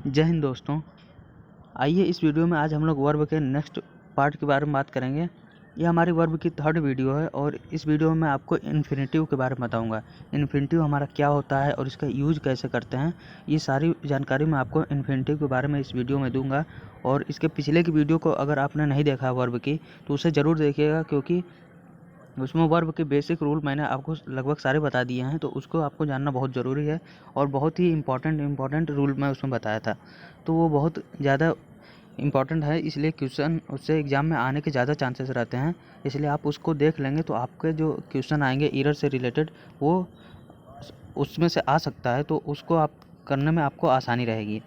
जय हिंद दोस्तों। आइए इस वीडियो में आज हम लोग वर्ब के नेक्स्ट पार्ट के बारे में बात करेंगे। ये हमारी वर्ब की थर्ड वीडियो है और इस वीडियो में मैं आपको इन्फिनेटिव के बारे में बताऊंगा। इन्फिनेटिव हमारा क्या होता है और इसका यूज कैसे करते हैं, ये सारी जानकारी मैं आपको इन्फिनेटिव के बारे में इस वीडियो में दूंगा। और इसके पिछले की वीडियो को अगर आपने नहीं देखा वर्ब की तो उसे ज़रूर देखिएगा, क्योंकि उसमें वर्ब के बेसिक रूल मैंने आपको लगभग सारे बता दिए हैं, तो उसको आपको जानना बहुत ज़रूरी है। और बहुत ही इम्पॉर्टेंट रूल मैं उसमें बताया था, तो वो बहुत ज़्यादा इम्पॉर्टेंट है, इसलिए क्वेश्चन उससे एग्ज़ाम में आने के ज़्यादा चांसेस रहते हैं। इसलिए आप उसको देख लेंगे तो आपके जो क्वेश्चन आएंगे एरर से रिलेटेड वो उसमें से आ सकता है, तो उसको आप करने में आपको आसानी रहेगी।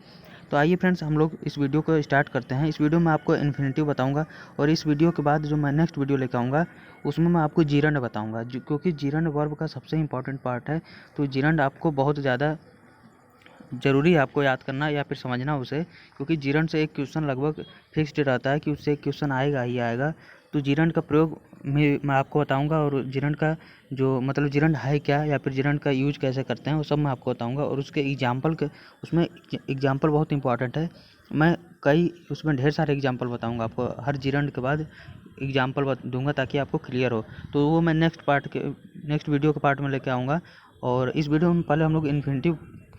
तो आइए फ्रेंड्स, हम लोग इस वीडियो को स्टार्ट करते हैं। इस वीडियो में आपको इन्फिनेटिव बताऊंगा और इस वीडियो के बाद जो मैं नेक्स्ट वीडियो लेकर आऊँगा उसमें मैं आपको जीरंड बताऊंगा, क्योंकि जीरंड वर्ब का सबसे इम्पॉर्टेंट पार्ट है। तो जीरंड आपको बहुत ज़्यादा ज़रूरी है आपको याद करना या फिर समझना उसे, क्योंकि जीरंड से एक क्वेश्चन लगभग फिक्स्ड रहता है कि उससे एक क्वेश्चन आएगा ही आएगा। तो जीरंड का प्रयोग मैं आपको बताऊंगा, और जीरंड का जो मतलब जीरंड है क्या या फिर जीरंड का यूज कैसे करते हैं वो सब मैं आपको बताऊंगा। और उसके एग्जाम्पल के उसमें एग्जाम्पल बहुत इंपॉर्टेंट है। मैं कई उसमें ढेर सारे एग्जाम्पल बताऊंगा आपको, हर जीरंड के बाद एग्जाम्पल दूंगा ताकि आपको क्लियर हो। तो वो मैं नेक्स्ट वीडियो के पार्ट में लेके आऊँगा। और इस वीडियो में पहले हम लोग इन्फिनेटिव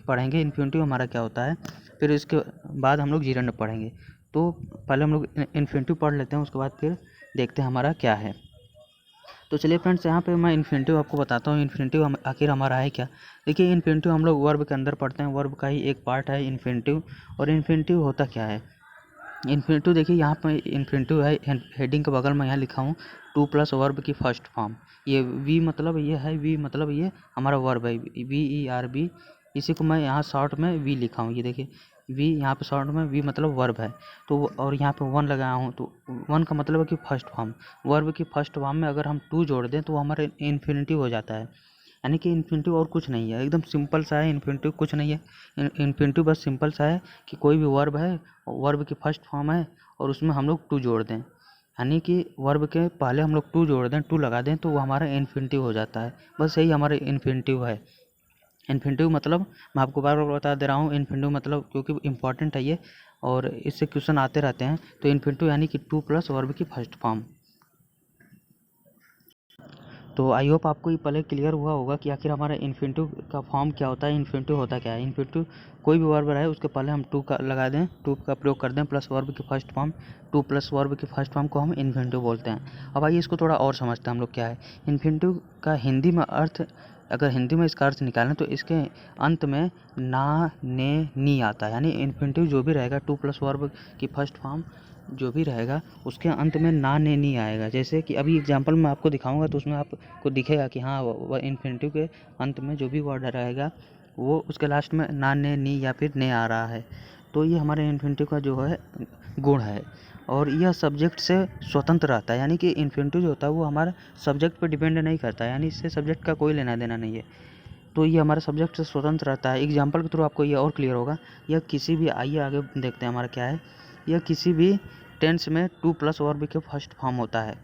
पढ़ेंगे, इन्फिनेटिव हमारा क्या होता है, फिर इसके बाद हम लोग जीरंड पढ़ेंगे। तो पहले हम लोग इन्फिनेटिव पढ़ लेते हैं, उसके बाद फिर देखते हैं हमारा क्या है। तो चलिए फ्रेंड्स, यहाँ पे मैं इन्फिनेटिव आपको बताता हूँ। इन्फिनेटिव आखिर हमारा है क्या। देखिए, इन्फिनेटिव हम लोग वर्ब के अंदर पढ़ते हैं, वर्ब का ही एक पार्ट है इन्फिनेटिव। और इन्फिनेटिव होता क्या है। इन्फिनेटिव देखिए, यहाँ पर इन्फिनेटिव है, हेडिंग के बगल में यहाँ लिखा हूँ टू प्लस वर्ब की फर्स्ट फॉर्म। ये वी मतलब ये है, वी मतलब ये हमारा वर्ब है, VERB। इसी को मैं यहाँ शॉर्ट में वी लिखा हूँ। ये देखिए वी, यहाँ पे शॉर्ट में वी मतलब वर्ब है। तो और यहाँ पे वन लगाया हूँ, तो वन का मतलब है कि फर्स्ट फॉर्म। वर्ब की फर्स्ट फॉर्म में अगर हम टू जोड़ दें तो वो हमारा इन्फिनेटिव हो जाता है। यानी कि इन्फिनेटिव और कुछ नहीं है, एकदम सिंपल सा है। इन्फिनेटिव कुछ नहीं है, इन्फिनेटिव बस सिंपल सा है कि कोई भी वर्ब है, वर्ब की फर्स्ट फॉर्म है और उसमें हम लोग टू जोड़ दें। यानी कि वर्ब के पहले हम लोग टू जोड़ दें, टू लगा दें, तो वो हमारा इन्फिनेटिव हो जाता है। बस यही हमारा इन्फिनेटिव है। इन्फिनेटिव मतलब मैं आपको बार बार बता दे रहा हूँ, इन्फिनेटिव मतलब क्योंकि इम्पॉर्टेंट है ये और इससे क्वेश्चन आते रहते हैं। तो इन्फिनेटिव यानी कि टू प्लस वर्ब की फर्स्ट फॉर्म। तो आई होप आपको ये पहले क्लियर हुआ होगा कि आखिर हमारा इन्फिनेटिव का फॉर्म क्या होता है, इन्फिनेटिव होता क्या है। इन्फिनेटिव कोई भी वर्ब रहे उसके पहले हम टू का लगा दें, टू का प्रयोग कर दें प्लस वर्ब की first form. To plus verb की फर्स्ट फॉर्म को हम इन्फिनेटिव बोलते हैं। अब आइए इसको थोड़ा और समझते हैं हम लोग क्या है। इन्फिनेटिव का हिंदी में अर्थ, अगर हिंदी में इसका अर्थ निकालें तो इसके अंत में ना, ने, नी आता है। यानी इन्फिनेटिव जो भी रहेगा, टू प्लस वर्ब की फर्स्ट फॉर्म जो भी रहेगा उसके अंत में ना, ने, नी आएगा। जैसे कि अभी एग्जांपल मैं आपको दिखाऊंगा तो उसमें आपको दिखेगा कि हाँ, वह इन्फिनेटिव के अंत में जो भी वर्ड रहेगा वो उसके लास्ट में ना, ने, नी या फिर ने आ रहा है। तो ये हमारे इन्फिनेटिव का जो है गुण है। और यह सब्जेक्ट से स्वतंत्र रहता है, यानी कि इन्फिनेटिव जो होता है वो हमारे सब्जेक्ट पर डिपेंड नहीं करता है, यानी इससे सब्जेक्ट का कोई लेना देना नहीं है। तो ये हमारे सब्जेक्ट से स्वतंत्र रहता है। एग्जाम्पल के थ्रू आपको ये और क्लियर होगा। यह किसी भी, आइए आगे देखते हैं हमारा क्या है। यह किसी भी टेंस में टू प्लस वर्ब के फर्स्ट फॉर्म होता है।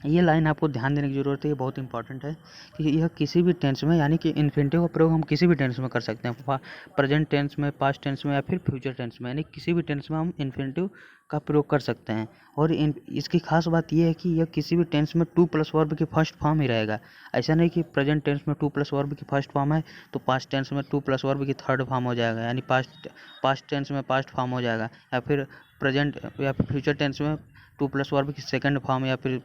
ये लाइन आपको ध्यान देने की ज़रूरत है, ये बहुत इंपॉर्टेंट है कि यह किसी भी टेंस में, यानी कि इन्फिनेटिव का प्रयोग हम किसी भी टेंस में कर सकते हैं, प्रेजेंट टेंस में, पास्ट टेंस में या फिर फ्यूचर टेंस में, यानी किसी भी टेंस में हम इन्फिनेटिव का प्रयोग कर सकते हैं। और इसकी खास बात यह है कि यह किसी भी टेंस में टू प्लस वर्ब की फर्स्ट फॉर्म ही रहेगा। ऐसा नहीं कि प्रेजेंट टेंस में टू प्लस वर्ब की फर्स्ट फॉर्म है तो पास्ट टेंस में टू प्लस वर्ब की थर्ड फॉर्म हो जाएगा, यानी पास्ट टेंस में पास्ट फॉर्म हो जाएगा, या फिर प्रेजेंट या फिर फ्यूचर टेंस में टू प्लस वर्ब की सेकंड फॉर्म या फिर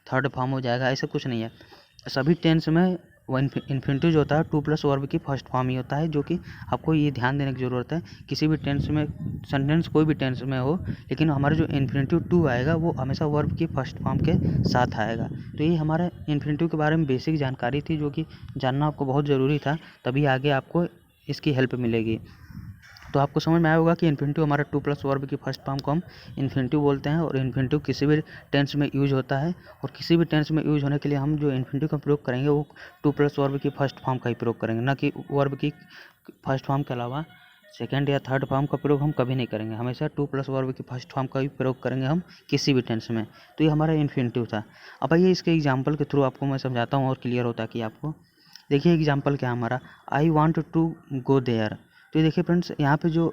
थर्ड फॉर्म हो जाएगा। ऐसा कुछ नहीं है, सभी टेंस में वो इन्फिनेटिव जो होता है टू प्लस वर्ब की फर्स्ट फॉर्म ही होता है, जो कि आपको ये ध्यान देने की ज़रूरत है। किसी भी टेंस में, सेंटेंस कोई भी टेंस में हो, लेकिन हमारा जो इन्फिनेटिव टू आएगा वो हमेशा वर्ब की फर्स्ट फॉर्म के साथ आएगा। तो ये हमारे इन्फिनेटिव के बारे में बेसिक जानकारी थी, जो कि जानना आपको बहुत ज़रूरी था, तभी आगे आपको इसकी हेल्प मिलेगी। तो आपको समझ में आया होगा कि इन्फिनेटिव हमारा टू प्लस वर्ब की फर्स्ट फॉर्म को हम इन्फिनेटिव बोलते हैं। और इन्फिनेटिव किसी भी टेंस में यूज होता है, और किसी भी टेंस में यूज होने के लिए हम जो इन्फिनेटिव का प्रयोग करेंगे वो टू प्लस वर्ब की फर्स्ट फॉर्म का ही प्रयोग करेंगे, ना कि वर्ब की फर्स्ट फॉर्म के अलावा सेकेंड या थर्ड फॉर्म का प्रयोग हम कभी नहीं करेंगे। हमेशा टू प्लस वर्ब की फर्स्ट फॉर्म का ही प्रयोग करेंगे हम किसी भी टेंस में। तो ये हमारा इन्फिनेटिव था। अब आइए इसके एग्जाम्पल के थ्रू आपको मैं समझाता हूँ और क्लियर होता है कि आपको। देखिए एग्जाम्पल क्या है हमारा, I want to go there. तो ये देखिए फ्रेंड्स, यहाँ पे जो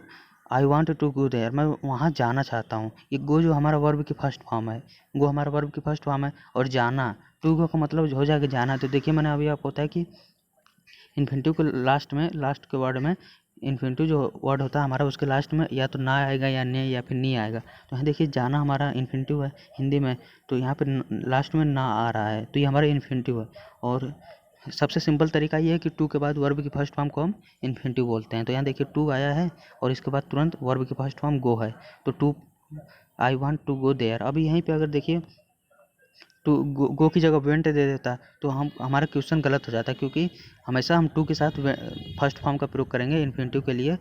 I want to go there, मैं वहाँ जाना चाहता हूँ। ये गो जो हमारा वर्ब की फर्स्ट फॉर्म है, गो हमारा वर्ब की फर्स्ट फॉर्म है। और जाना, टू गो का मतलब हो जाएगा जाना। तो देखिए मैंने अभी आपको बताया कि इन्फिनिटिव के लास्ट के वर्ड में इन्फिनिटिव जो वर्ड होता है हमारा, उसके लास्ट में या तो ना आएगा या ने या फिर नी आएगा। तो यहाँ देखिए जाना हमारा इन्फिनिटिव है हिंदी में, तो यहाँ पे लास्ट में ना आ रहा है, तो ये हमारा इन्फिनिटिव है। और सबसे सिंपल तरीका ये है कि टू के बाद वर्ब की फर्स्ट फॉर्म को हम इन्फिनिटिव बोलते हैं। तो यहाँ देखिए टू आया है और इसके बाद तुरंत वर्ब की फर्स्ट फॉर्म गो है, तो to I want to go there. अभी यहीं पे अगर देखिए टू गो की जगह वेंट दे देता तो हमारा क्वेश्चन गलत हो जाता, क्योंकि हमेशा हम टू के साथ फर्स्ट फॉर्म का प्रयोग करेंगे इन्फिनिटिव के लिए,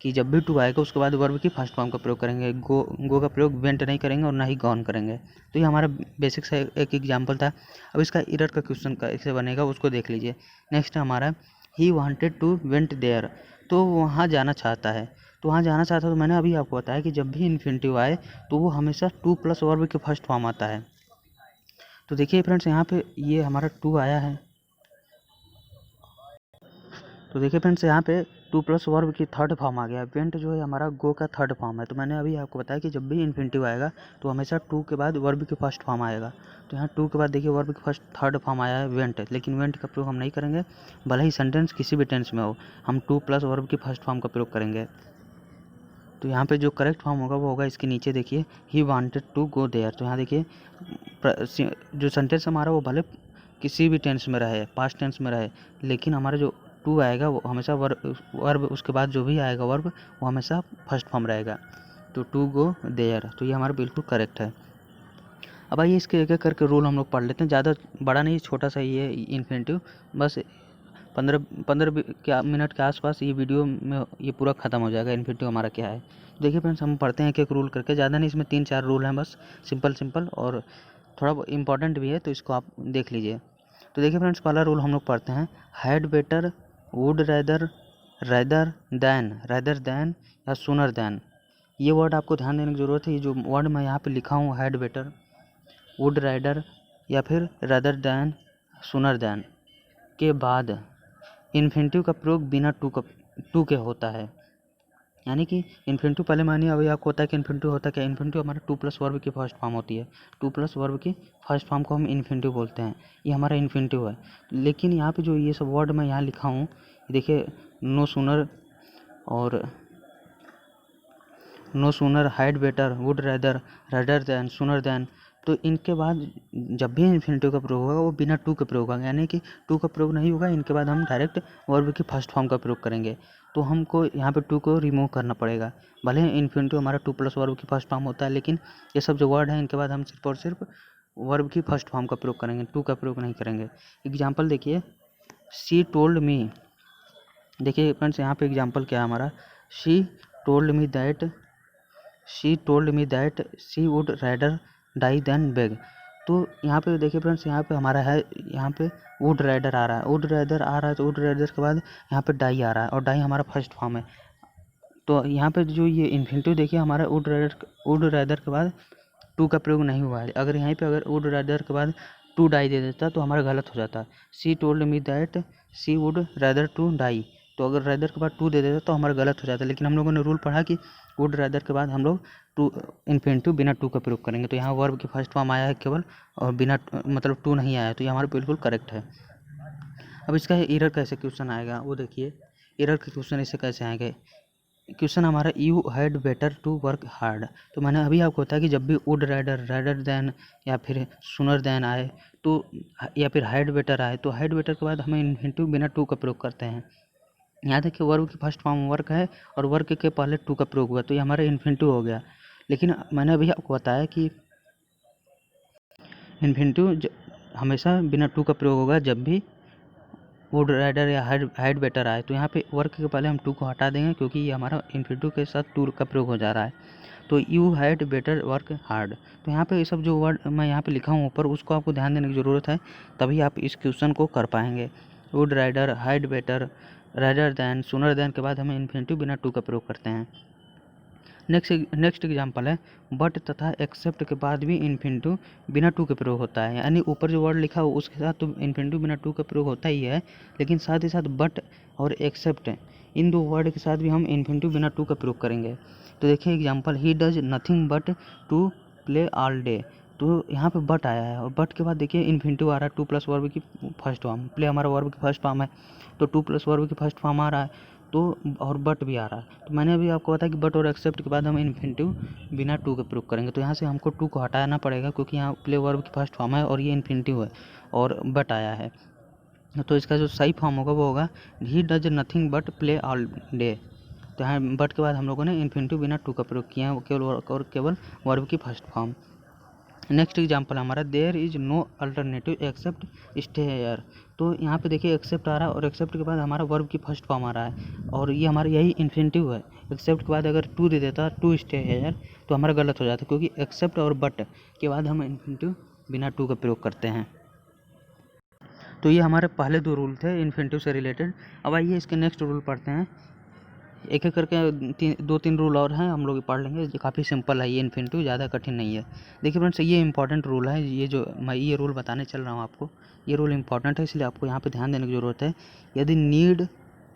कि जब भी टू आएगा उसके बाद वर्ब की फर्स्ट फॉर्म का प्रयोग करेंगे। गो का प्रयोग वेंट नहीं करेंगे और ना ही गॉन करेंगे। तो ये हमारा बेसिक सा एक एग्जाम्पल था। अब इसका एरर का क्वेश्चन कैसे बनेगा उसको देख लीजिए। नेक्स्ट हमारा he wanted to went there, तो वहाँ जाना चाहता है। तो वहाँ जाना चाहता है, तो मैंने अभी आपको बताया कि जब भी इन्फिनिटिव आए तो वो हमेशा टू प्लस वर्ब के फर्स्ट फॉर्म आता है। तो देखिए फ्रेंड्स यहाँ पे ये हमारा टू आया है, तो देखिए फ्रेंड्स यहाँ पे टू प्लस वर्ब की थर्ड फॉर्म आ गया। वेंट जो है हमारा गो का थर्ड फॉर्म है। तो मैंने अभी आपको बताया कि जब भी इन्फिनिटिव आएगा तो हमेशा टू के बाद वर्ब की फर्स्ट फॉर्म आएगा। तो यहाँ टू के बाद देखिए वर्ब की फर्स्ट थर्ड फॉर्म आया है वेंट, लेकिन वेंट का प्रयोग हम नहीं करेंगे, भले ही सेंटेंस किसी भी टेंस में हो, हम टू प्लस वर्ब की फर्स्ट फॉर्म का प्रयोग करेंगे। तो यहाँ पे जो करेक्ट फॉर्म होगा वो होगा इसके नीचे देखिए, he wanted to go there. तो यहाँ देखिए जो सेंटेंस हमारा वो भले किसी भी टेंस में रहे, पास्ट टेंस में रहे, लेकिन हमारा जो टू आएगा वो हमेशा वर्ब उसके बाद जो भी आएगा वर्ब वो हमेशा फर्स्ट फॉर्म रहेगा। तो टू गो देयर, तो ये हमारा बिल्कुल करेक्ट है। अब आइए इसके एक एक करके रूल हम लोग पढ़ लेते हैं। ज़्यादा बड़ा नहीं, छोटा सा ही है इन्फिनिटिव, बस 15 मिनट के आसपास ये वीडियो में ये पूरा ख़त्म हो जाएगा इन्फिनिटिव हमारा क्या है। तो देखिए फ्रेंड्स हम पढ़ते हैं एक एक रूल करके, ज़्यादा नहीं, इसमें 3-4 रूल हैं बस, सिंपल और थोड़ा इंपॉर्टेंट भी है, तो इसको आप देख लीजिए। तो देखिए फ्रेंड्स पहला रूल हम लोग पढ़ते हैं, had better, would rather, rather than या सूनर दैन। ये वर्ड आपको ध्यान देने की ज़रूरत है। ये जो वर्ड मैं यहाँ पे लिखा हूँ, हैड बेटर, वुड रैदर या फिर रैदर दैन, सूनर दैन के बाद इन्फिनिटिव का प्रयोग बिना टू के होता है। यानी कि इन्फिनिटिव पहले मानिए, अभी आपको होता है कि इन्फिनिटिव होता है क्या, इन्फिनिटिव हमारा टू प्लस वर्ब की फर्स्ट फॉर्म होती है। टू प्लस वर्ब की फर्स्ट फॉर्म को हम इन्फिनिटिव बोलते हैं, ये हमारा इन्फिनिटिव है। लेकिन यहाँ पे जो ये सब वर्ड मैं यहाँ लिखा हूँ, देखिए नो सूनर और no sooner, had better, would rather than, sooner than, तो इनके बाद जब भी इन्फिनिटिव का प्रयोग होगा वो बिना टू के प्रयोग होगा, यानी कि टू का प्रयोग नहीं होगा। इनके बाद हम डायरेक्ट वर्ब की फर्स्ट फॉर्म का प्रयोग करेंगे। तो हमको यहाँ पे टू को रिमूव करना पड़ेगा। भले ही इन्फिनिटिव हमारा टू प्लस वर्ब की फर्स्ट फॉर्म होता है, लेकिन ये सब जो वर्ड हैं इनके बाद हम सिर्फ और सिर्फ वर्ब की फर्स्ट फॉर्म का प्रयोग करेंगे, टू का प्रयोग नहीं करेंगे। एग्जाम्पल देखिए, शी टोल्ड मी, देखिए फ्रेंड्स यहाँ पे एग्जाम्पल क्या है हमारा, she told me that she would rather die than beg. तो यहाँ पे देखिए फ्रेंड्स, यहाँ पे हमारा है, यहाँ पे वुड रैदर आ रहा है, तो वुड रैदर के बाद यहाँ पे डाई आ रहा है, और डाई हमारा फर्स्ट फॉर्म है। तो यहाँ पे जो ये इन्फिनिटिव देखिए हमारा वुड रैदर के बाद टू का प्रयोग नहीं हुआ है। अगर यहाँ पे अगर वुड रैदर के बाद टू डाई दे देता तो हमारा गलत हो जाता। She told me that she would rather to die, तो अगर रैदर के बाद टू दे देता तो हमारा गलत हो जाता। लेकिन हम लोगों ने रूल पढ़ा कि वुड रैदर के बाद हम लोग टू इन्फिनिटिव बिना टू का प्रयोग करेंगे। तो यहाँ वर्ब की फर्स्ट फॉर्म आया है केवल, और बिना मतलब टू नहीं आया, तो ये हमारा बिल्कुल करेक्ट है। अब इसका एरर कैसे क्वेश्चन आएगा वो देखिए, एरर के क्वेश्चन इससे कैसे आएंगे। क्वेश्चन हमारा, you had better to work hard. तो मैंने अभी आपको बताया कि जब भी वुड रैदर देन या फिर सूनर देन आए, तो या फिर हैड बेटर आए, तो हैड बेटर के बाद हमें इन्फिनिटिव बिना टू का प्रयोग करते हैं। यहाँ देखिए वर्ब की फर्स्ट फॉर्म वर्क है और वर्क के पहले टू का प्रयोग हुआ, तो ये हमारा इन्फिनिटिव हो गया। लेकिन मैंने अभी आपको बताया कि इन्फिनिटिव हमेशा बिना टू का प्रयोग होगा जब भी वुड रैदर या हाइड बेटर आए। तो यहाँ पे वर्क के पहले हम टू को हटा देंगे, क्योंकि ये हमारा इन्फिनिटिव के साथ टू का प्रयोग हो जा रहा है। तो you had better work hard, तो यहाँ पे ये सब जो वर्ड मैं यहाँ पे लिखा हूँ ऊपर, उसको आपको ध्यान देने की ज़रूरत है, तभी आप इस क्वेश्चन को कर पाएंगे। Would rather, had better, rather than, sooner than के बाद हमें इन्फिनिटिव बिना टू का प्रयोग करते हैं। नेक्स्ट एग्जाम्पल है, बट तथा एक्सेप्ट के बाद भी इन्फिनिटिव बिना टू के प्रयोग होता है। यानी ऊपर जो वर्ड लिखा हो उसके साथ तो इन्फिनिटिव बिना टू का प्रयोग होता ही है, लेकिन साथ ही साथ बट और एक्सेप्ट इन दो वर्ड के साथ भी हम इन्फिनेटिव बिना टू का प्रयोग करेंगे। तो देखिए example, he does nothing but to play all day. तो यहाँ पे बट आया है और बट के बाद देखिए इन्फिनेटिव आ रहा है, टू प्लस वर्ब की फर्स्ट फॉर्म, प्ले हमारा वर्ब की फर्स्ट फॉर्म है तो टू प्लस वर्ब की फर्स्ट फॉर्म आ रहा है, तो और बट भी आ रहा है। तो मैंने अभी आपको बताया कि बट और एक्सेप्ट के बाद हम इन्फिनेटिव बिना टू का प्रयोग करेंगे। तो यहाँ से हमको टू को हटाना पड़ेगा क्योंकि यहाँ प्ले वर्ब की फर्स्ट फॉर्म है और ये इन्फिनेटिव है और बट आया है। तो इसका जो सही फॉर्म होगा वो होगा ही does nothing but play all day. तो यहाँ बट के बाद हम लोगों ने इन्फिनेटिव बिना टू का प्रयोग किया है, केवल वर्ब की फर्स्ट फॉर्म। नेक्स्ट एग्जांपल हमारा, there is no alternative except stay here. तो यहाँ पे देखिए एक्सेप्ट आ रहा है और एक्सेप्ट के बाद हमारा वर्ब की फर्स्ट फॉर्म आ रहा है और ये हमारा यही इन्फिनेटिव है। एक्सेप्ट के बाद अगर टू दे देता, टू स्टे हियर, तो हमारा गलत हो जाता क्योंकि एक्सेप्ट और बट के बाद हम इन्फिनेटिव बिना टू का प्रयोग करते हैं। तो ये हमारे पहले दो रूल थे इन्फिनेटिव से रिलेटेड। अब आइए इसके नेक्स्ट रूल पढ़ते हैं, एक एक करके दो तीन रूल और हैं, हम लोग पढ़ लेंगे। काफ़ी सिंपल है ये इन्फिनेटिव, ज़्यादा कठिन नहीं है। देखिए फ्रेंड्स, ये इंपॉर्टेंट रूल है, ये जो मैं ये रूल बताने चल रहा हूँ आपको, ये रूल इंपॉर्टेंट है, इसलिए आपको यहाँ पे ध्यान देने की ज़रूरत है। यदि नीड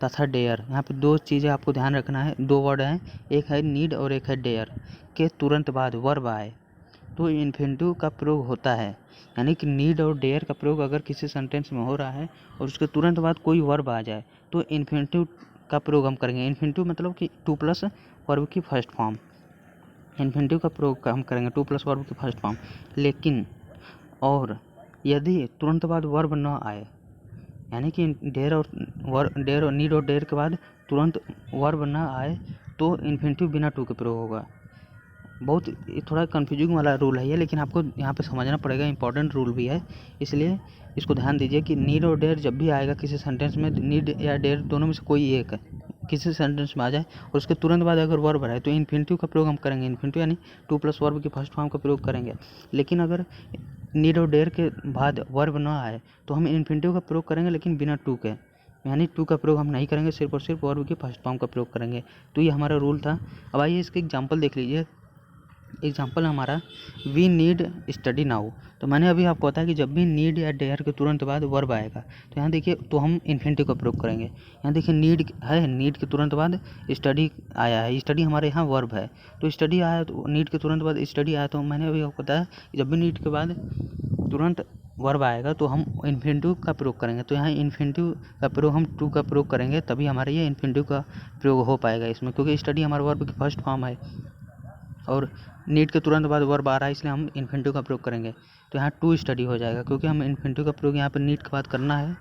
तथा डेयर, यहाँ पे दो चीज़ें आपको ध्यान रखना है, दो वर्ड हैं, एक है नीड और एक है डेयर, के तुरंत बाद वर्ब आए तो इन्फिनेटिव का प्रयोग होता है। यानी कि नीड और डेयर का प्रयोग अगर किसी सेंटेंस में हो रहा है और उसके तुरंत बाद कोई वर्ब आ जाए तो इन्फिनेटिव का प्रयोग हम करेंगे। इन्फिनेटिव मतलब कि टू प्लस वर्ब की फर्स्ट फॉर्म, इन्फिनेटिव का प्रयोग हम करेंगे टू प्लस वर्ब की फर्स्ट फॉर्म। लेकिन और यदि तुरंत बाद वर्ब न आए, यानी कि डेयर और नीड और डेयर के बाद तुरंत वर्ब न आए तो इन्फिनेटिव बिना टू के प्रयोग होगा। बहुत थोड़ा कन्फ्यूजिंग वाला रूल है ये, लेकिन आपको यहाँ पे समझना पड़ेगा, इंपॉर्टेंट रूल भी है, इसलिए इसको ध्यान दीजिए कि नीड और डेयर जब भी आएगा किसी सेंटेंस में, नीड या डेयर दोनों में से कोई एक किसी सेंटेंस में आ जाए और उसके तुरंत बाद अगर वर्ब आए तो इन्फिनेटिव का प्रयोग हम करेंगे। इन्फिनेटिव यानी टू प्लस वर्ब की फर्स्ट फॉर्म का प्रयोग करेंगे। लेकिन अगर नीड और डेयर के बाद वर्ब ना आए तो हम इन्फिनेटिव का प्रयोग करेंगे, लेकिन बिना टू के, यानी टू का प्रयोग हम नहीं करेंगे, सिर्फ और सिर्फ वर्ब की फर्स्ट फॉर्म का प्रयोग करेंगे। तो ये हमारा रूल था। अब आइए इसके एग्जाम्पल देख लीजिए। एग्जाम्पल हमारा, वी नीड स्टडी नाउ। तो मैंने अभी आपको बताया कि जब भी नीड या डेयर के तुरंत बाद वर्ब आएगा तो यहाँ देखिए, तो हम इन्फिनेटिव का प्रयोग करेंगे। यहाँ देखिए नीड है, नीड के तुरंत बाद स्टडी आया है, स्टडी हमारे यहाँ वर्ब है, तो स्टडी आया तो नीड के तुरंत बाद स्टडी आया, तो मैंने अभी आपको बताया कि जब भी नीड के बाद तुरंत वर्ब आएगा तो हम इन्फिनेटिव का प्रयोग करेंगे। तो यहाँ इन्फिनेटिव का प्रयोग हम टू का प्रयोग करेंगे, तभी हमारे ये इन्फिनेटिव का प्रयोग हो पाएगा इसमें, क्योंकि स्टडी हमारे वर्ब की फर्स्ट फॉर्म है और नीड के तुरंत बाद वर्ब आ रहा है, इसलिए हम इन्फिनेटिव का प्रयोग करेंगे। तो यहाँ टू स्टडी हो जाएगा, क्योंकि हम इन्फिनेटिव का प्रयोग यहाँ पर नीड के बाद करना है,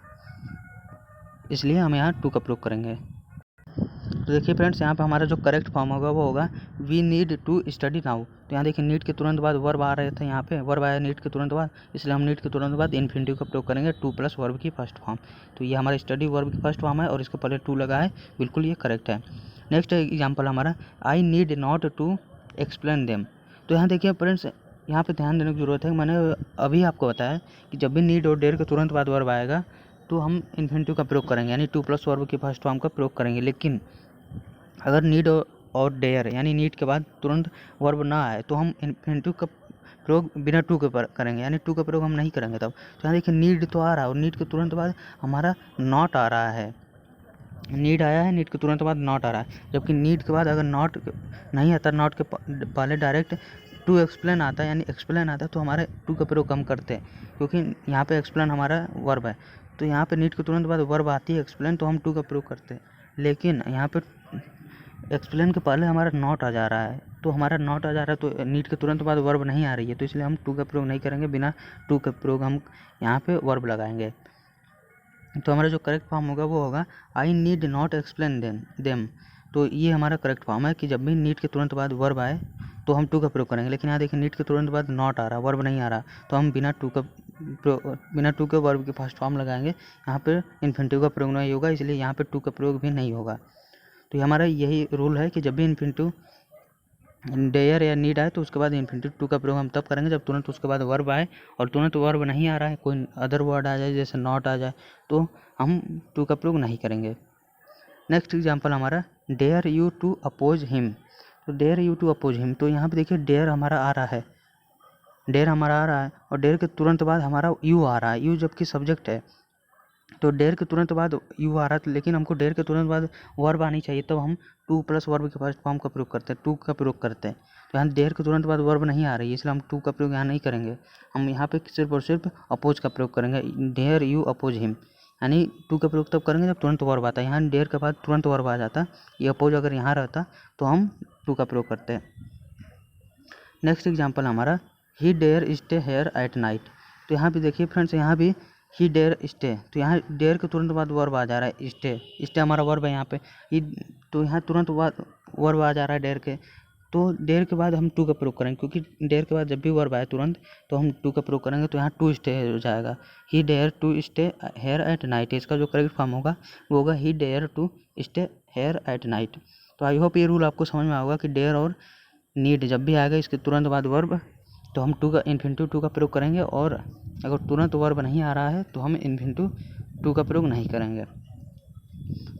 इसलिए हम यहाँ टू का प्रयोग करेंगे। तो देखिए फ्रेंड्स, यहाँ पे हमारा जो करेक्ट फॉर्म होगा वो होगा we need to study now. तो यहाँ देखिए नीड के तुरंत बाद वर्ब आ रहे थे, यहाँ पे वर्ब आया नीड के तुरंत बाद, इसलिए हम नीड के तुरंत बाद इन्फिनेटिव का प्रयोग करेंगे, टू प्लस वर्ब की फर्स्ट फॉर्म। तो ये हमारा स्टडी वर्ब की फर्स्ट फॉर्म है और इसके पहले टू लगा है, बिल्कुल ये करेक्ट है। नेक्स्ट एग्जाम्पल हमारा, I need not to explain them. तो यहाँ देखिए फ्रेंड्स, यहाँ पे ध्यान देने की ज़रूरत है। मैंने अभी आपको बताया कि जब भी नीड और डेयर के तुरंत बाद वर्ब आएगा तो हम इन्फिनेटिव का प्रयोग करेंगे, यानी टू प्लस वर्ब की फर्स्ट फॉर्म का प्रयोग करेंगे। लेकिन अगर नीड और डेयर यानी नीड के बाद तुरंत वर्ब ना आए तो हम इन्फिनेटिव का प्रयोग बिना टू के करेंगे, यानी टू का प्रयोग हम नहीं करेंगे तब। तो यहाँ देखिए नीड तो आ रहा है और नीड के तुरंत बाद हमारा नॉट आ रहा है, नीड आया है, नीड के तुरंत बाद नॉट आ रहा है, जबकि नीड के बाद अगर नॉट नहीं आता, नॉट के पहले डायरेक्ट टू एक्सप्लेन आता है, यानी एक्सप्लेन आता है, तो हमारे टू का प्रयोग कम करते हैं, क्योंकि यहाँ पे एक्सप्लेन हमारा वर्ब है। तो यहाँ पे नीड के तुरंत बाद वर्ब आती है एक्सप्लेन, तो हम टू का प्रयोग करते हैं। लेकिन यहाँ पे एक्सप्लेन के पहले हमारा नॉट आ जा रहा है, तो हमारा नॉट आ जा रहा है तो नीड के तुरंत बाद वर्ब नहीं आ रही है, तो इसलिए हम टू का प्रयोग नहीं करेंगे, बिना टू का प्रयोग हम यहाँ पे वर्ब लगाएंगे। तो हमारा जो करेक्ट फॉर्म होगा वो होगा आई नीड नॉट एक्सप्लेन देम। तो ये हमारा करेक्ट फॉर्म है कि जब भी नीड के तुरंत बाद वर्ब आए तो हम टू का प्रयोग करेंगे। लेकिन यहाँ देखिए नीड के तुरंत बाद नॉट आ रहा, वर्ब नहीं आ रहा, तो हम बिना टू के वर्ब की फर्स्ट फॉर्म लगाएंगे। यहाँ पे इन्फिनेटिव का प्रयोग नहीं होगा, इसलिए यहाँ पे टू का प्रयोग भी नहीं होगा। तो हमारा यही रूल है कि जब भी इन्फिनेटिव डेयर या नीड आए तो उसके बाद इन्फिनेटिव टू का प्रयोग हम तब करेंगे जब तुरंत उसके बाद वर्ब आए, और तुरंत वर्ब नहीं आ रहा है, कोई अदर वर्ड आ जाए जैसे नॉट आ जाए, तो हम टू का प्रयोग नहीं करेंगे। नेक्स्ट एग्जांपल हमारा, dare you to oppose him. तो dare you to oppose him, तो यहाँ पे देखिए डेयर हमारा आ रहा है, डेयर हमारा आ रहा है और डेयर के तुरंत बाद हमारा यू आ रहा है, यू जबकि सब्जेक्ट है, तो डेयर के तुरंत बाद यू आ रहा था, लेकिन हमको डेयर के तुरंत बाद वर्ब आनी चाहिए, तब हम टू प्लस वर्ब के फर्स्ट फॉर्म का प्रयोग करते हैं, टू का प्रयोग करते हैं। तो यहाँ डेयर के तुरंत बाद वर्ब नहीं आ रही है, इसलिए हम टू का प्रयोग यहाँ नहीं करेंगे। हम यहाँ पे सिर्फ और सिर्फ अपोज का प्रयोग करेंगे, डेयर यू अपोज हिम, यानी टू का प्रयोग तब करेंगे जब तुरंत वर्ब आता है। यहाँ डेयर के बाद तुरंत वर्ब आ जाता, ये अपोज अगर यहाँ रहता तो हम टू का प्रयोग करते हैं। नेक्स्ट एग्जाम्पल हमारा he dare stay here at night. तो यहाँ भी देखिए फ्रेंड्स, यहाँ भी ही डेयर स्टे, तो यहाँ डेयर के तुरंत बाद वर्ब आ जा रहा है स्टे, स्टे हमारा वर्ब है यहाँ पे ही, तो यहाँ तुरंत वर्ब आ जा रहा है डेयर के, तो डेयर के बाद हम टू का प्रयोग करेंगे, क्योंकि डेयर के बाद जब भी वर्ब आए तुरंत तो हम टू का प्रयोग करेंगे, तो यहाँ टू स्टे हो जाएगा। He dare to stay here at night, इसका जो करेक्ट फॉर्म होगा वो होगा he dare to stay here at night. तो आई होप ये रूल आपको समझ में आएगा कि डेयर और नीड जब भी आएगा इसके तुरंत बाद वर्ब, तो हम टू का इन्फिनिटिव टू का प्रयोग करेंगे, और अगर तुरंत वर्ब नहीं आ रहा है तो हम इन्फिनिटिव टू का प्रयोग नहीं करेंगे।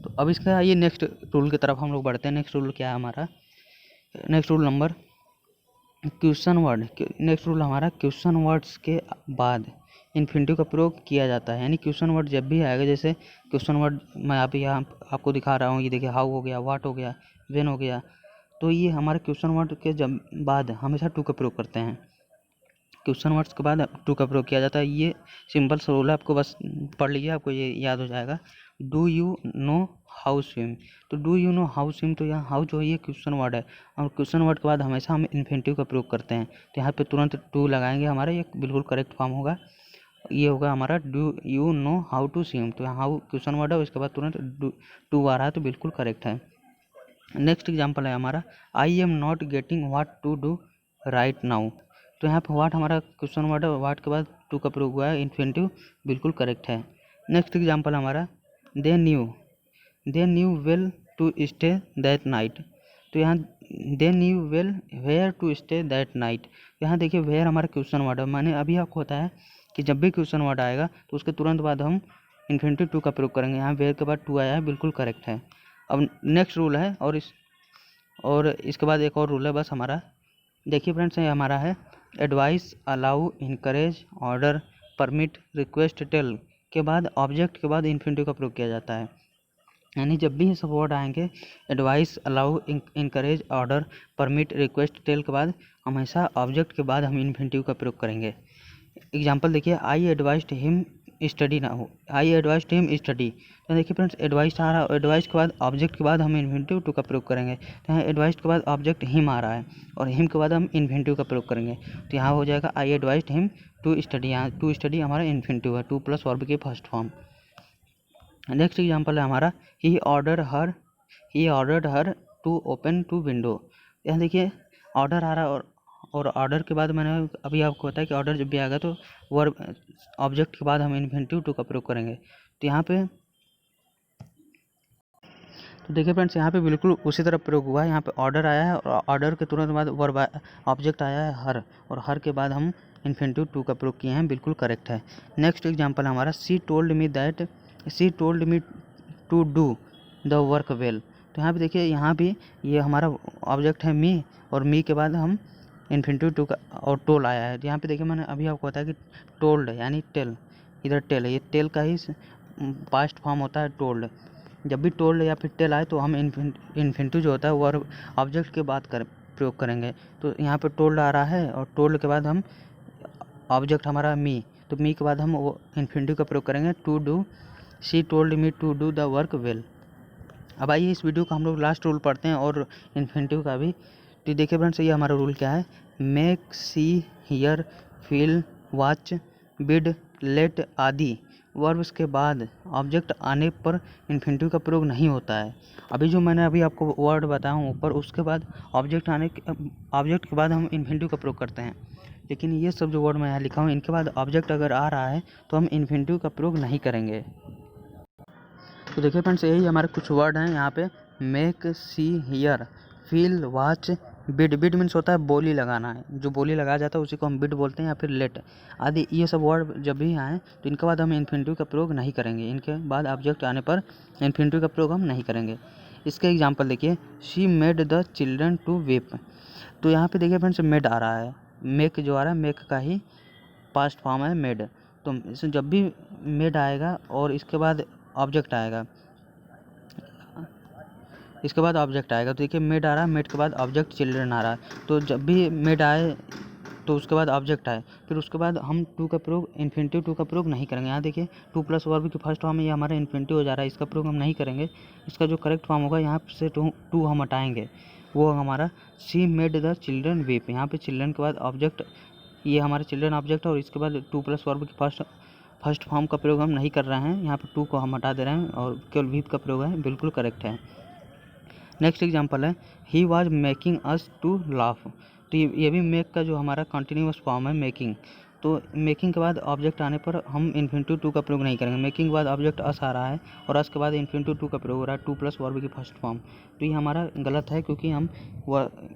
तो अब इसका आइए नेक्स्ट रूल की तरफ हम लोग बढ़ते हैं। नेक्स्ट रूल क्या है हमारा, next rule number question word. Next rule हमारा क्वेश्चन वर्ड्स के बाद इन्फिनिटिव का प्रयोग किया जाता है, यानी क्वेश्चन वर्ड जब भी आएगा, जैसे क्वेश्चन वर्ड मैं अभी यहाँ आपको दिखा रहा हूँ, ये देखिए हाउ हो गया, व्हाट हो गया, व्हेन हो गया, तो ये हमारे क्वेश्चन वर्ड के जब बाद हमेशा टू का प्रयोग करते हैं। क्वेश्चन वर्ड्स के बाद टू का प्रयोग किया जाता है, ये सिंपल सा रूल है, आपको बस पढ़ लीजिए, आपको ये याद हो जाएगा। Do you know how swim, तो do you know how swim, तो यहाँ हाउ जो है ये क्वेश्चन वर्ड है, और क्वेश्चन वर्ड के बाद हमेशा हम इन्फिनिटिव का प्रयोग करते हैं, तो यहाँ पे तुरंत टू लगाएंगे, हमारा ये बिल्कुल करेक्ट फॉर्म होगा, ये होगा हमारा do you know how to swim. तो यहाँ हाउ क्वेश्चन वर्ड है, उसके बाद तुरंत टू आ रहा है, तो बिल्कुल करेक्ट है। नेक्स्ट एग्जाम्पल है हमारा I am not getting what to do right now. तो यहाँ पे व्हाट हमारा क्वेश्चन वर्ड है, व्हाट के बाद टू का प्रयोग हुआ है, इन्फिनिटिव बिल्कुल करेक्ट है। नेक्स्ट एग्जाम्पल हमारा they knew well to stay that night. तो यहाँ they knew well where to stay that night, यहाँ देखिए वेयर हमारा क्वेश्चन वर्ड है, मैंने अभी आपको बताया है कि जब भी क्वेश्चन वर्ड आएगा तो उसके तुरंत बाद हम इन्फिनिटिव टू का प्रयोग करेंगे, यहाँ वेयर के बाद टू आया है, बिल्कुल करेक्ट है। अब नेक्स्ट रूल है, और इसके बाद एक और रूल है बस हमारा, देखिए फ्रेंड्स, ये हमारा है advise, allow, encourage, order, permit, request, tell के बाद ऑब्जेक्ट के बाद इन्फिनिटिव का प्रयोग किया जाता है, यानी जब भी ये सब वर्ड आएंगे advise, allow, encourage, order, permit, request, tell के बाद हमेशा ऑब्जेक्ट के बाद हम इन्फिनिटिव का प्रयोग करेंगे। एग्जाम्पल देखिए आई एडवाइस्ड हिम स्टडी ना हो, आई एडवाइस्ड हिम स्टडी, तो देखिए फ्रेंड्स एडवाइस आ रहा है, एडवाइस के बाद ऑब्जेक्ट के बाद हम इन्फिनिटिव टू का प्रयोग करेंगे, तो यहाँ एडवाइस के बाद ऑब्जेक्ट हिम आ रहा है, और हिम के बाद हम इन्फिनिटिव का प्रयोग करेंगे, तो यहाँ हो जाएगा I advised him to study, यहाँ टू स्टडी हमारा इन्फिनिटिव है, टू प्लस वर्ब की फर्स्ट फॉर्म। नेक्स्ट एग्जाम्पल है हमारा he ordered her to open to window. यहाँ देखिए ऑर्डर आ रहा है, और ऑर्डर के बाद मैंने अभी आपको बताया कि ऑर्डर जब भी आएगा तो वर्ब ऑब्जेक्ट के बाद हम इन्फिनिटिव टू का प्रयोग करेंगे। तो यहाँ पे तो देखिए फ्रेंड्स, यहाँ पे बिल्कुल उसी तरह प्रयोग हुआ है, यहाँ पे ऑर्डर आया है और ऑर्डर के तुरंत बाद वर्ब ऑब्जेक्ट आया है हर, और हर के बाद हम इन्फिनिटिव टू का प्रयोग किए हैं, बिल्कुल करेक्ट है। नेक्स्ट एग्जाम्पल हमारा she told me to do the work well. तो यहाँ पे देखिए, यहाँ भी ये हमारा ऑब्जेक्ट है मी, और मी के बाद हम इन्फिनिटिव टू का और टोल आया है। यहाँ पे देखिए मैंने अभी आपको बताया कि टोल्ड यानी टेल, इधर टेल है, ये टेल का ही पास्ट फॉर्म होता है टोल्ड। जब भी टोल्ड या फिर टेल आए तो हम इन्फिनिटिव जो होता है वर्ब ऑब्जेक्ट के बाद प्रयोग करेंगे। तो यहाँ पे टोल्ड आ रहा है, और टोल्ड के बाद हम ऑब्जेक्ट हमारा मी, तो मी के बाद हम वो इन्फिनिटिव का प्रयोग करेंगे to do, she told me to do the work well. अब आइए इस वीडियो का हम लोग लास्ट रूल पढ़ते हैं, और इन्फिनिटिव का भी। तो देखिए फ्रेंड्स, ये हमारा रूल क्या है, make, see, hear, feel, watch, bid, let आदि वर्ब्स के बाद ऑब्जेक्ट आने पर इन्फिनिटिव का प्रयोग नहीं होता है। अभी जो मैंने अभी आपको वर्ड बताया हूँ ऊपर, उसके बाद ऑब्जेक्ट के बाद हम इन्फिनिटिव का प्रयोग करते हैं, लेकिन ये सब जो वर्ड मैं यहाँ लिखा हूँ इनके बाद ऑब्जेक्ट अगर आ रहा है तो हम इन्फिनिटिव का प्रयोग नहीं करेंगे। तो देखिए फ्रेंड्स, यही हमारे कुछ वर्ड हैं यहाँ पे, make, see, hear, feel, watch, bid. Bid means होता है बोली लगाना है, जो बोली लगाया जाता है उसी को हम बिड बोलते हैं, या फिर लेट आदि। ये सब वर्ड जब भी आए तो इनके बाद हम इन्फिनिटिव का प्रयोग नहीं करेंगे, इनके बाद ऑब्जेक्ट आने पर इन्फिनिटिव का प्रयोग हम नहीं करेंगे। इसके एग्जाम्पल देखिए, she made the children to weep. तो यहाँ पे देखिए फ्रेंड्स, मेड आ रहा है, मेक जो आ रहा है मेक का ही पास्ट फॉर्म है मेड, तो तो इसमें जब भी मेड आएगा और इसके बाद ऑब्जेक्ट आएगा, तो देखिए मेड आ रहा है, मेड के बाद ऑब्जेक्ट चिल्ड्रन आ रहा है। तो जब भी मेड आए तो उसके बाद ऑब्जेक्ट आए, फिर उसके बाद हम टू का प्रयोग, इन्फिनिटिव टू का प्रयोग नहीं करेंगे। यहाँ देखिए टू प्लस वर्ब की फर्स्ट फॉर्म, ये हमारा इन्फिनिटिव हो जा रहा है, इसका प्रयोग हम नहीं करेंगे। इसका जो करेक्ट फॉर्म होगा, यहाँ से टू हम हटाएंगे, वो हमारा she made the children weep. यहाँ पे चिल्ड्रन के बाद ऑब्जेक्ट, ये हमारा चिल्ड्रन ऑब्जेक्ट है और इसके बाद टू प्लस वर्ब की फर्स्ट फॉर्म का प्रयोग हम नहीं कर रहे हैं। यहाँ पर टू को हम हटा दे रहे हैं और केवल वीप का प्रयोग है, बिल्कुल करेक्ट है। नेक्स्ट एग्जांपल है he was making us to laugh. तो ये भी मेक का जो हमारा कंटिन्यूअस फॉर्म है मेकिंग। तो मेकिंग के बाद ऑब्जेक्ट आने पर हम इन्फिनिटिव टू का प्रयोग नहीं करेंगे। मेकिंग के बाद ऑब्जेक्ट अस आ रहा है और अस के बाद इन्फिनिटिव टू का प्रयोग हो रहा है, टू प्लस वर्ब की फर्स्ट फॉर्म। तो ये हमारा गलत है, क्योंकि हम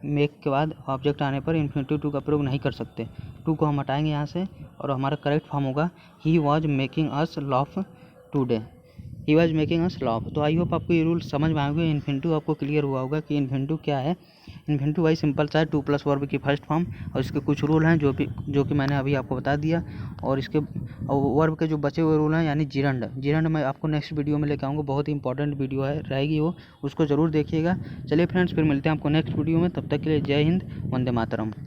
मेक के बाद ऑब्जेक्ट आने पर इन्फिनिटिव टू का प्रयोग नहीं कर सकते। टू को हम हटाएंगे यहाँ से और हमारा करेक्ट फॉर्म होगा he was making us laugh today. He was making us laugh. तो आई होप आपको ये रूल समझ में आएंगे, इन्फिनिटिव आपको क्लियर हुआ होगा कि इन्फिनिटिव क्या है। इन्फिनिटिव वही सिंपल सा है, टू प्लस वर्ब की फर्स्ट फॉर्म, और इसके कुछ रूल हैं जो कि मैंने अभी आपको बता दिया। और इसके वर्ब के जो बचे हुए रूल हैं, यानी जिरंड मैं आपको नेक्स्ट वीडियो में लेकर आऊँगा, बहुत ही इंपॉर्टेंट वीडियो है रहेगी वो, उसको ज़रूर देखिएगा। चलिए फ्रेंड्स, फिर मिलते हैं आपको नेक्स्ट वीडियो में, तब तक के लिए जय हिंद, वंदे मातरम।